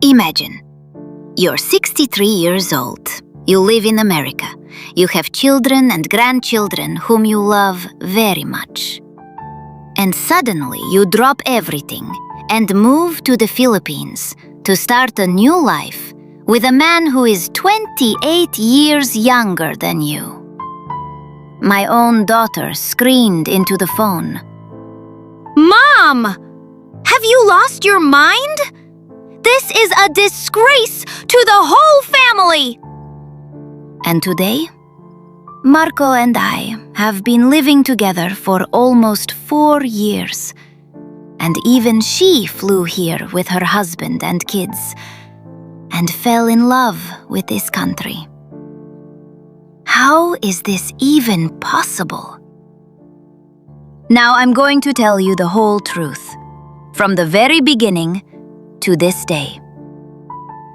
Imagine, you're 63 years old. You live in America. You have children and grandchildren whom you love very much. And suddenly you drop everything and move to the Philippines to start a new life with a man who is 28 years younger than you. My own daughter screamed into the phone. Mom! Have you lost your mind? This is a disgrace to the whole family! And today, Marco and I have been living together for almost 4 years. And even she flew here with her husband and kids and fell in love with this country. How is this even possible? Now I'm going to tell you the whole truth, from the very beginning to this day.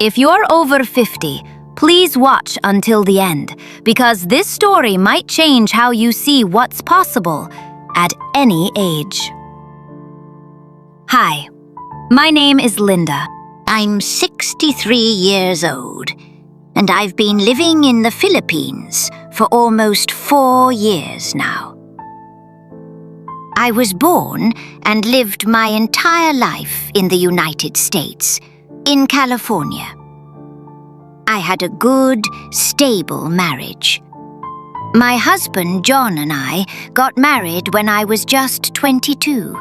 If you're over 50, please watch until the end, because this story might change how you see what's possible at any age. Hi, my name is Linda. I'm 63 years old, and I've been living in the Philippines for almost 4 years now. I was born and lived my entire life in the United States, in California. I had a good, stable marriage. My husband, John, and I got married when I was just 22.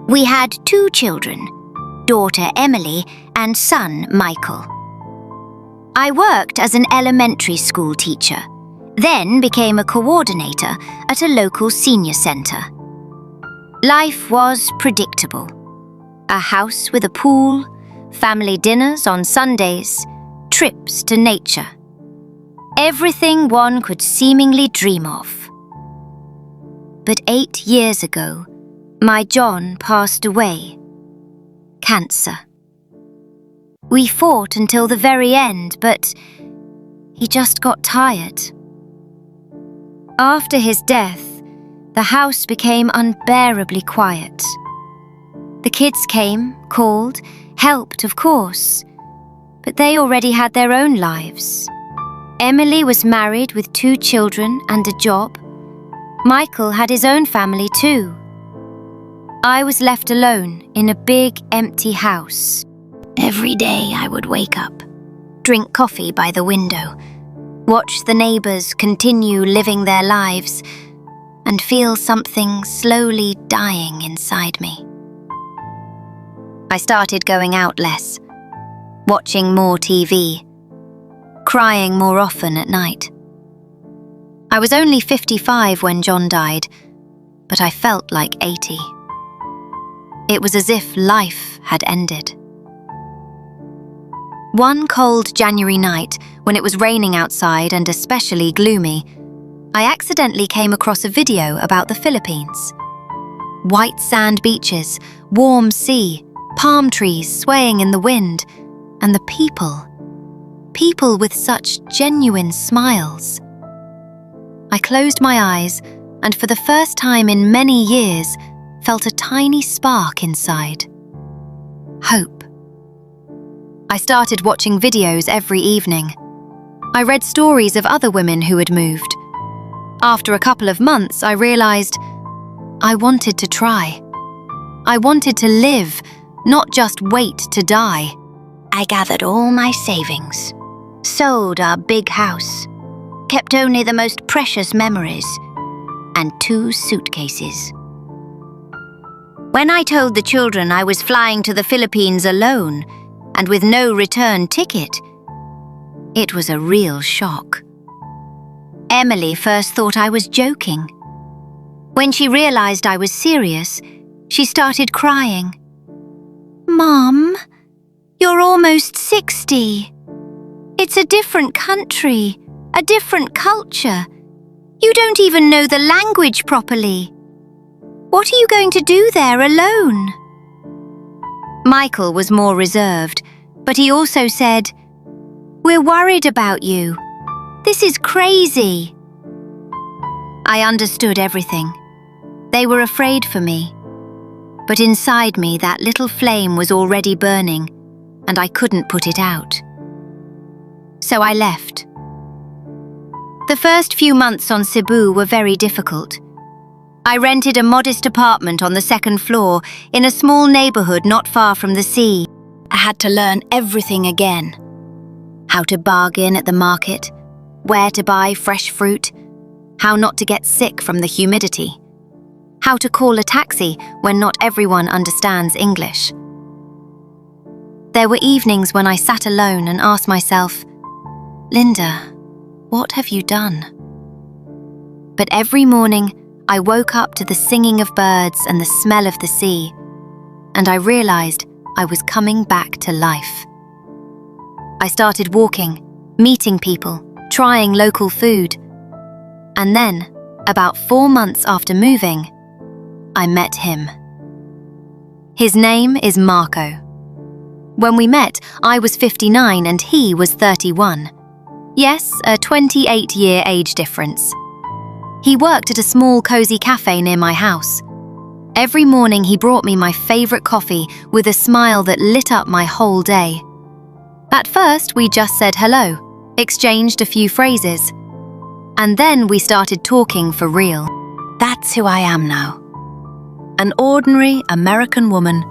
We had 2 children, daughter Emily and son Michael. I worked as an elementary school teacher, then became a coordinator at a local senior center. Life was predictable. A house with a pool, family dinners on Sundays, trips to nature. Everything one could seemingly dream of. But 8 years ago, my John passed away. Cancer. We fought until the very end, but he just got tired. After his death, the house became unbearably quiet. The kids came, called, helped, of course, but they already had their own lives. Emily was married with 2 children and a job. Michael had his own family too. I was left alone in a big, empty house. Every day I would wake up, drink coffee by the window, watch the neighbors continue living their lives, and feel something slowly dying inside me. I started going out less, watching more TV, crying more often at night. I was only 55 when John died, but I felt like 80. It was as if life had ended. One cold January night, when it was raining outside and especially gloomy, I accidentally came across a video about the Philippines. White sand beaches, warm sea, palm trees swaying in the wind, and the people with such genuine smiles. I closed my eyes and for the first time in many years felt a tiny spark inside. Hope. I started watching videos every evening. I read stories of other women who had moved. After a couple of months, I realized I wanted to try. I wanted to live, not just wait to die. I gathered all my savings, sold our big house, kept only the most precious memories, and 2 suitcases. When I told the children I was flying to the Philippines alone and with no return ticket, it was a real shock. Emily first thought I was joking. When she realized I was serious, she started crying. "Mom, you're almost 60. It's a different country, a different culture. You don't even know the language properly. What are you going to do there alone?" Michael was more reserved, but he also said, "We're worried about you. This is crazy." I understood everything. They were afraid for me. But inside me, that little flame was already burning, and I couldn't put it out. So I left. The first few months on Cebu were very difficult. I rented a modest apartment on the second floor in a small neighborhood not far from the sea. I had to learn everything again. How to bargain at the market, where to buy fresh fruit, how not to get sick from the humidity, how to call a taxi when not everyone understands English. There were evenings when I sat alone and asked myself, "Linda, what have you done?" But every morning, I woke up to the singing of birds and the smell of the sea, and I realized I was coming back to life. I started walking, meeting people, trying local food. And then, about 4 months after moving, I met him. His name is Marco. When we met, I was 59 and he was 31. Yes, a 28-year age difference. He worked at a small cozy cafe near my house. Every morning he brought me my favorite coffee with a smile that lit up my whole day. At first, we just said hello, exchanged a few phrases, and then we started talking for real. That's who I am now. An ordinary American woman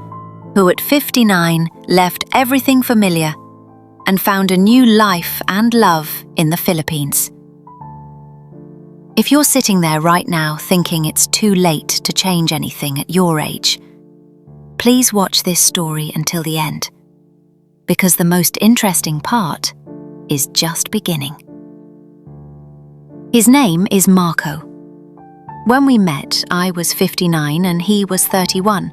who at 59 left everything familiar and found a new life and love in the Philippines. If you're sitting there right now thinking it's too late to change anything at your age, please watch this story until the end, because the most interesting part is just beginning. His name is Marco. When we met, I was 59 and he was 31.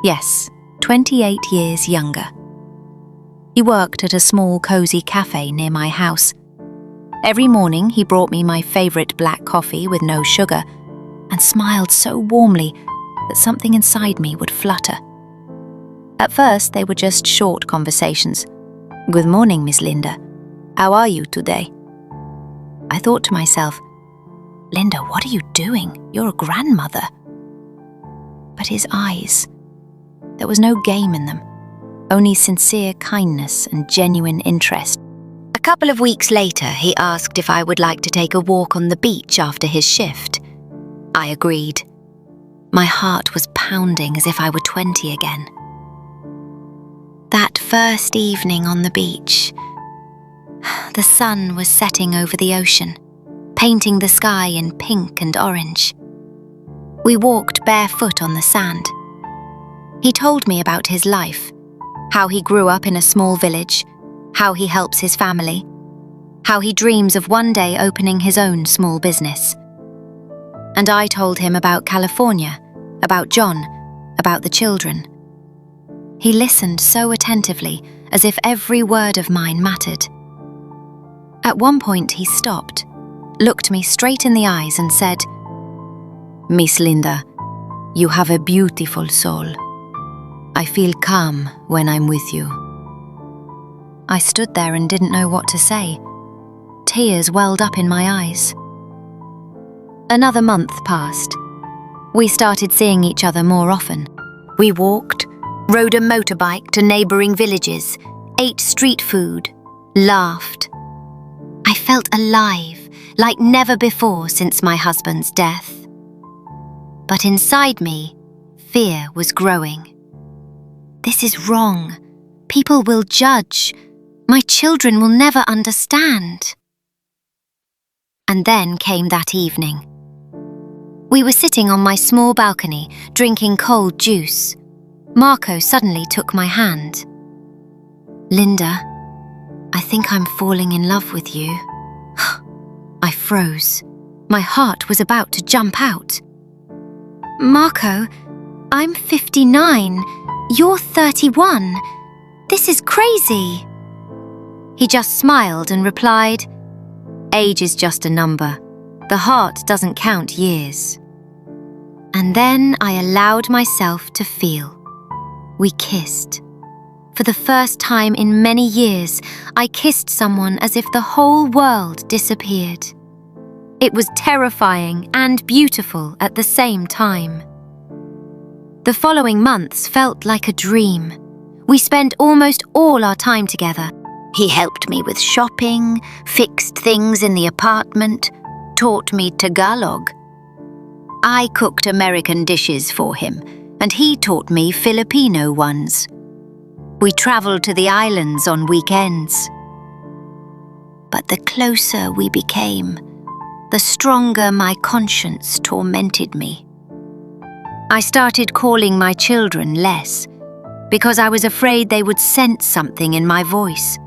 Yes, 28 years younger. He worked at a small cozy cafe near my house. Every morning he brought me my favorite black coffee with no sugar and smiled so warmly that something inside me would flutter. At first they were just short conversations. "Good morning, Miss Linda. How are you today?" I thought to myself, "Linda, what are you doing? You're a grandmother." But his eyes, there was no game in them, only sincere kindness and genuine interest. A couple of weeks later, he asked if I would like to take a walk on the beach after his shift. I agreed. My heart was pounding as if I were 20 again. That first evening on the beach, the sun was setting over the ocean, painting the sky in pink and orange. We walked barefoot on the sand. He told me about his life, how he grew up in a small village, how he helps his family, how he dreams of one day opening his own small business. And I told him about California, about John, about the children. He listened so attentively, as if every word of mine mattered. At one point he stopped, looked me straight in the eyes and said, "Miss Linda, you have a beautiful soul. I feel calm when I'm with you." I stood there and didn't know what to say. Tears welled up in my eyes. Another month passed. We started seeing each other more often. We walked, rode a motorbike to neighboring villages, ate street food, laughed. I felt alive, like never before since my husband's death. But inside me, fear was growing. This is wrong. People will judge. My children will never understand. And then came that evening. We were sitting on my small balcony, drinking cold juice. Marco suddenly took my hand. "Linda, I think I'm falling in love with you." I froze. My heart was about to jump out. "Marco, I'm 59. You're 31. This is crazy." He just smiled and replied, "Age is just a number. The heart doesn't count years." And then I allowed myself to feel. We kissed. For the first time in many years, I kissed someone as if the whole world disappeared. It was terrifying and beautiful at the same time. The following months felt like a dream. We spent almost all our time together. He helped me with shopping, fixed things in the apartment, taught me Tagalog. I cooked American dishes for him, and he taught me Filipino ones. We traveled to the islands on weekends. But the closer we became, the stronger my conscience tormented me. I started calling my children less, because I was afraid they would sense something in my voice.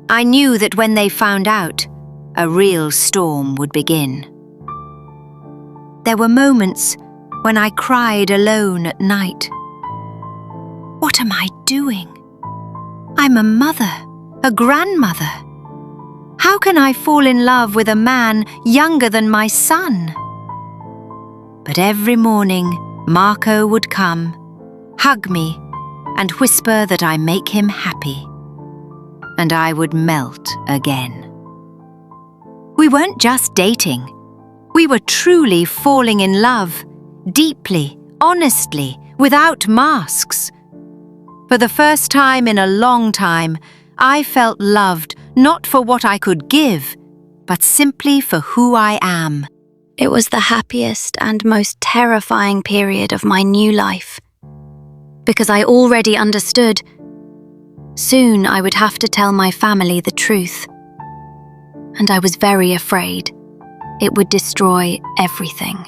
I knew that when they found out, a real storm would begin. There were moments when I cried alone at night. What am I doing? I'm a mother, a grandmother. How can I fall in love with a man younger than my son? But every morning, Marco would come, hug me, and whisper that I make him happy. And I would melt again. We weren't just dating. We were truly falling in love, deeply, honestly, without masks. For the first time in a long time, I felt loved not for what I could give, but simply for who I am. It was the happiest and most terrifying period of my new life, because I already understood. Soon I would have to tell my family the truth, and I was very afraid it would destroy everything.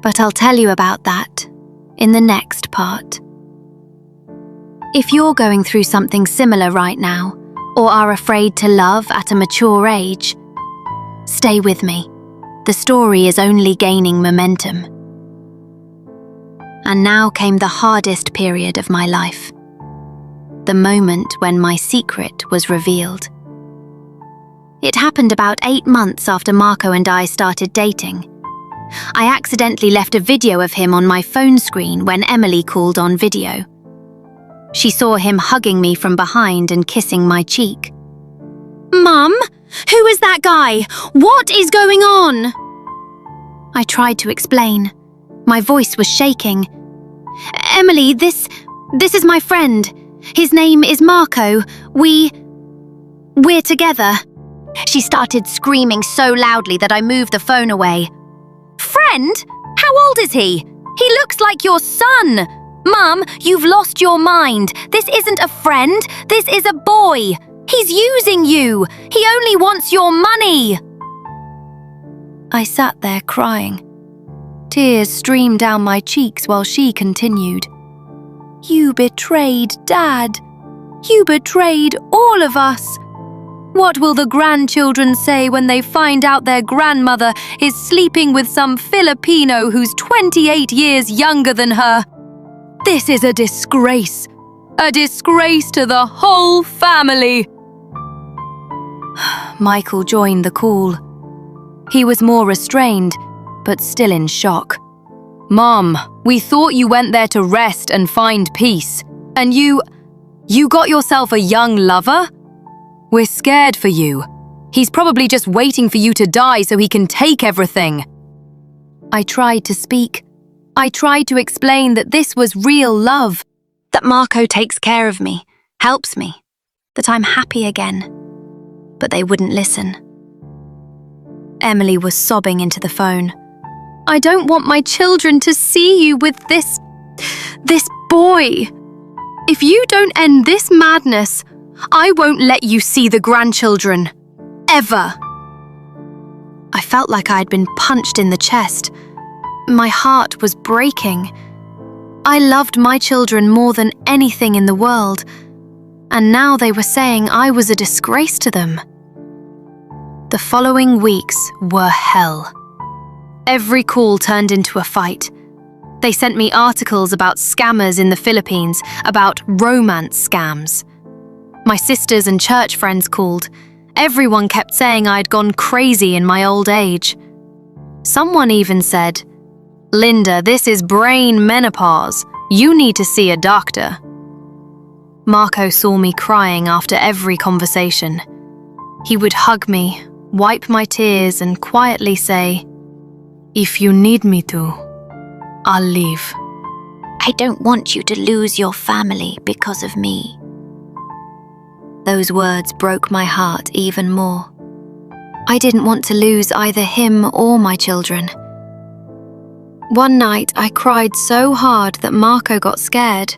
But I'll tell you about that in the next part. If you're going through something similar right now, or are afraid to love at a mature age, stay with me. The story is only gaining momentum. And now came the hardest period of my life. The moment when my secret was revealed. It happened about 8 months after Marco and I started dating. I accidentally left a video of him on my phone screen when Emily called on video. She saw him hugging me from behind and kissing my cheek. Mum, who is that guy? What is going on? I tried to explain. My voice was shaking. Emily, this is my friend. His name is Marco. We're together. She started screaming so loudly that I moved the phone away. Friend? How old is he? He looks like your son. Mum, you've lost your mind. This isn't a friend. This is a boy. He's using you. He only wants your money. I sat there crying. Tears streamed down my cheeks while she continued. You betrayed Dad. You betrayed all of us. What will the grandchildren say when they find out their grandmother is sleeping with some Filipino who's 28 years younger than her? This is a disgrace. A disgrace to the whole family. Michael joined the call. He was more restrained, but still in shock. Mom, we thought you went there to rest and find peace. And you got yourself a young lover? We're scared for you. He's probably just waiting for you to die so he can take everything. I tried to speak. I tried to explain that this was real love, that Marco takes care of me, helps me, that I'm happy again. But they wouldn't listen. Emily was sobbing into the phone. I don't want my children to see you with this boy. If you don't end this madness, I won't let you see the grandchildren. Ever. I felt like I'd been punched in the chest. My heart was breaking. I loved my children more than anything in the world, and now they were saying I was a disgrace to them. The following weeks were hell. Every call turned into a fight. They sent me articles about scammers in the Philippines, about romance scams. My sisters and church friends called. Everyone kept saying I'd gone crazy in my old age. Someone even said, Linda, this is brain menopause. You need to see a doctor. Marco saw me crying after every conversation. He would hug me, wipe my tears, and quietly say, If you need me to, I'll leave. I don't want you to lose your family because of me." Those words broke my heart even more. I didn't want to lose either him or my children. One night, I cried so hard that Marco got scared.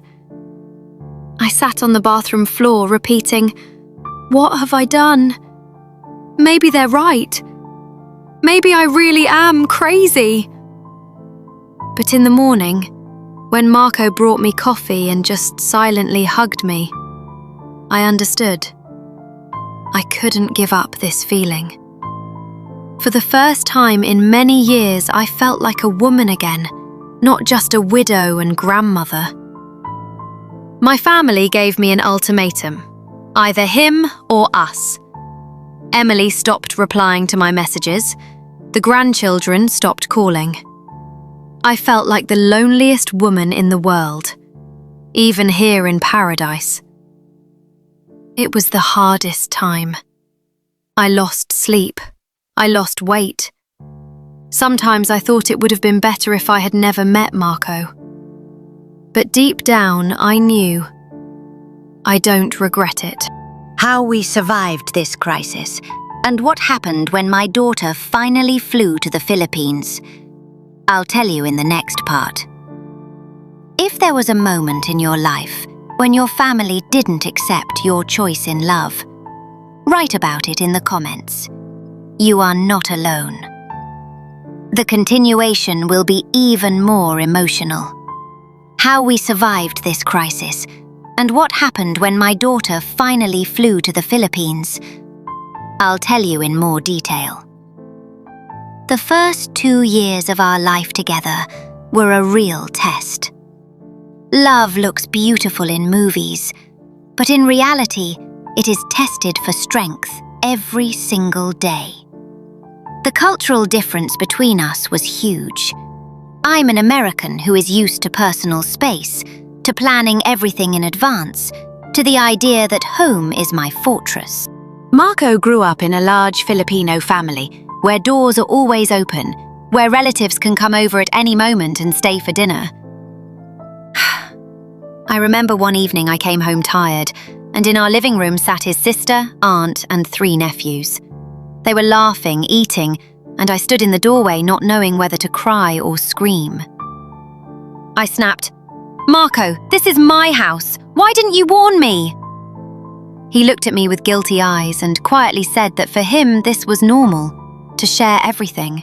I sat on the bathroom floor repeating, "What have I done? Maybe they're right. Maybe I really am crazy." But in the morning, when Marco brought me coffee and just silently hugged me, I understood. I couldn't give up this feeling. For the first time in many years, I felt like a woman again, not just a widow and grandmother. My family gave me an ultimatum: either him or us. Emily stopped replying to my messages. The grandchildren stopped calling. I felt like the loneliest woman in the world, even here in paradise. It was the hardest time. I lost sleep. I lost weight. Sometimes I thought it would have been better if I had never met Marco. But deep down, I knew. I don't regret it. How we survived this crisis, and what happened when my daughter finally flew to the Philippines, I'll tell you in the next part. If there was a moment in your life when your family didn't accept your choice in love, write about it in the comments. You are not alone. The continuation will be even more emotional. How we survived this crisis, and what happened when my daughter finally flew to the Philippines, I'll tell you in more detail. The first 2 years of our life together were a real test. Love looks beautiful in movies, but in reality, it is tested for strength every single day. The cultural difference between us was huge. I'm an American who is used to personal space, to planning everything in advance, to the idea that home is my fortress. Marco grew up in a large Filipino family where doors are always open, where relatives can come over at any moment and stay for dinner. I remember one evening I came home tired, and in our living room sat his sister, aunt, and 3 nephews. They were laughing, eating, and I stood in the doorway not knowing whether to cry or scream. I snapped, "Marco, this is my house. Why didn't you warn me?" He looked at me with guilty eyes and quietly said that for him this was normal, to share everything.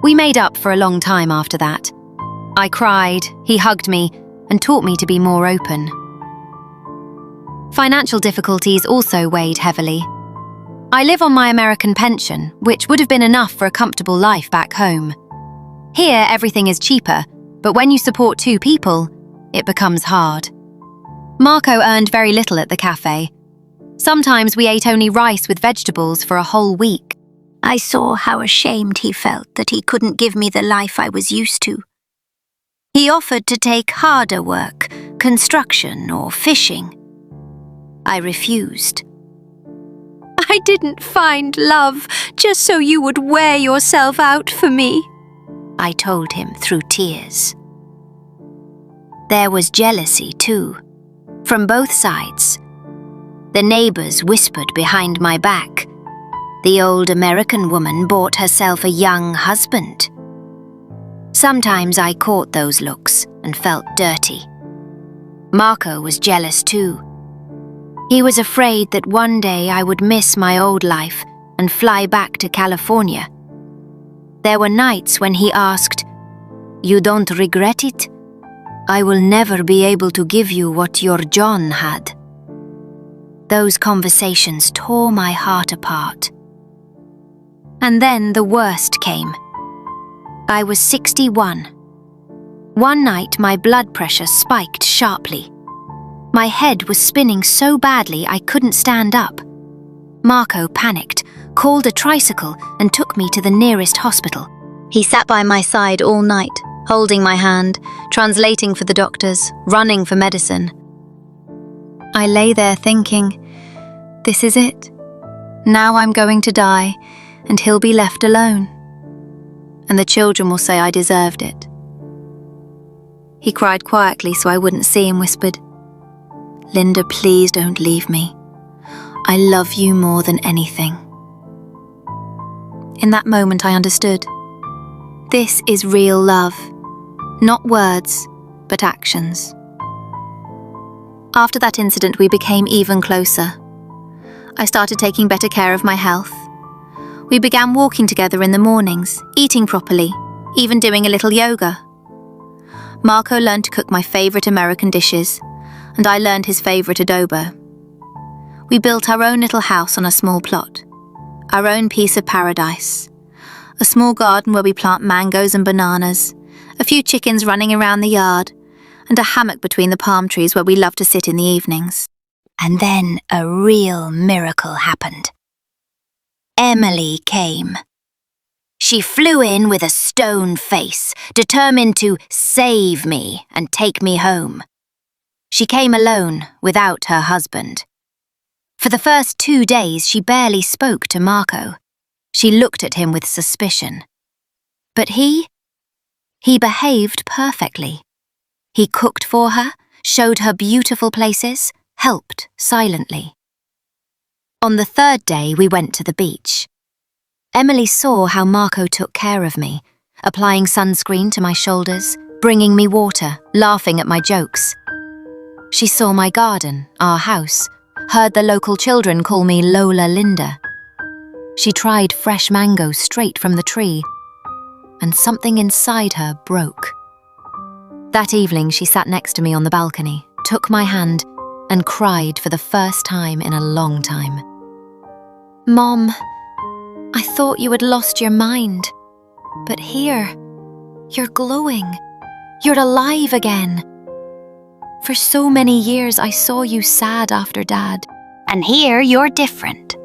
We made up for a long time after that. I cried, he hugged me, and taught me to be more open. Financial difficulties also weighed heavily. I live on my American pension, which would have been enough for a comfortable life back home. Here, everything is cheaper, but when you support 2 people, it becomes hard. Marco earned very little at the cafe. Sometimes we ate only rice with vegetables for a whole week. I saw how ashamed he felt that he couldn't give me the life I was used to. He offered to take harder work, construction or fishing. I refused. "I didn't find love just so you would wear yourself out for me," I told him through tears. There was jealousy too, from both sides. The neighbors whispered behind my back. The old American woman bought herself a young husband. Sometimes I caught those looks and felt dirty. Marco was jealous too. He was afraid that one day I would miss my old life and fly back to California. There were nights when he asked, "You don't regret it? I will never be able to give you what your John had." Those conversations tore my heart apart. And then the worst came. I was 61. One night my blood pressure spiked sharply. My head was spinning so badly I couldn't stand up. Marco panicked, called a tricycle and took me to the nearest hospital. He sat by my side all night, holding my hand, translating for the doctors, running for medicine. I lay there thinking, this is it. Now I'm going to die, and he'll be left alone. And the children will say I deserved it. He cried quietly so I wouldn't see and whispered, "Linda, please don't leave me. I love you more than anything." In that moment I understood. This is real love. Not words, but actions. After that incident, we became even closer. I started taking better care of my health. We began walking together in the mornings, eating properly, even doing a little yoga. Marco learned to cook my favourite American dishes, and I learned his favourite adobo. We built our own little house on a small plot, our own piece of paradise. A small garden where we plant mangoes and bananas, a few chickens running around the yard, and a hammock between the palm trees where we love to sit in the evenings. And then a real miracle happened. Emily came. She flew in with a stone face, determined to save me and take me home. She came alone, without her husband. For the first 2 days, she barely spoke to Marco. She looked at him with suspicion. But he behaved perfectly. He cooked for her, showed her beautiful places, helped silently. On the 3rd day, we went to the beach. Emily saw how Marco took care of me, applying sunscreen to my shoulders, bringing me water, laughing at my jokes. She saw my garden, our house, heard the local children call me Lola Linda. She tried fresh mangoes straight from the tree, and something inside her broke. That evening, she sat next to me on the balcony, took my hand, and cried for the first time in a long time. "Mom, I thought you had lost your mind, but here, you're glowing. You're alive again. For so many years, I saw you sad after Dad, and here you're different."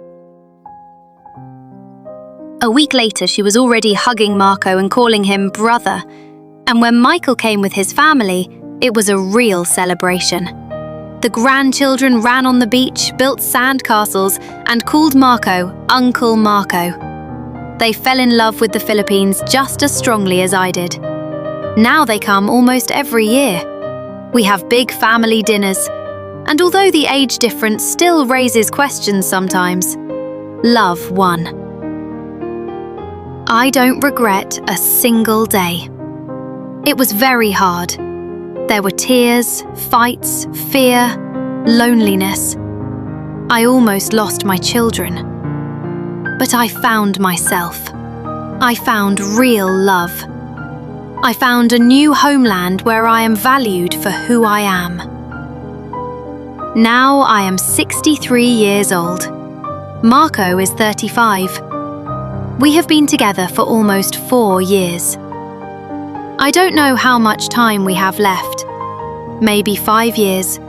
A week later, she was already hugging Marco and calling him brother. And when Michael came with his family, it was a real celebration. The grandchildren ran on the beach, built sandcastles, and called Marco Uncle Marco. They fell in love with the Philippines just as strongly as I did. Now they come almost every year. We have big family dinners, and although the age difference still raises questions sometimes, love won. I don't regret a single day. It was very hard. There were tears, fights, fear, loneliness. I almost lost my children. But I found myself. I found real love. I found a new homeland where I am valued for who I am. Now I am 63 years old. Marco is 35. We have been together for almost 4 years. I don't know how much time we have left. Maybe 5 years,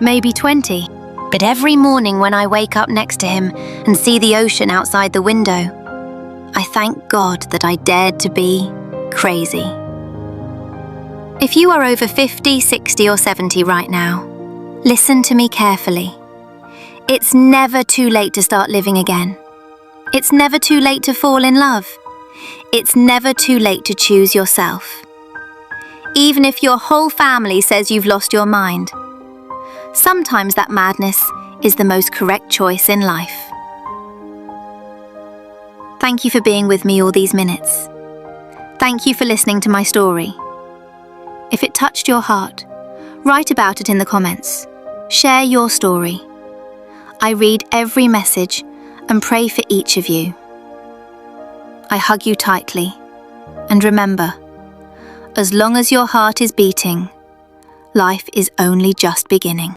maybe 20. But every morning when I wake up next to him and see the ocean outside the window, I thank God that I dared to be crazy. If you are over 50, 60 or 70 right now, listen to me carefully. It's never too late to start living again. It's never too late to fall in love. It's never too late to choose yourself. Even if your whole family says you've lost your mind, sometimes that madness is the most correct choice in life. Thank you for being with me all these minutes. Thank you for listening to my story. If it touched your heart, write about it in the comments. Share your story. I read every message and pray for each of you. I hug you tightly, and remember, as long as your heart is beating, life is only just beginning.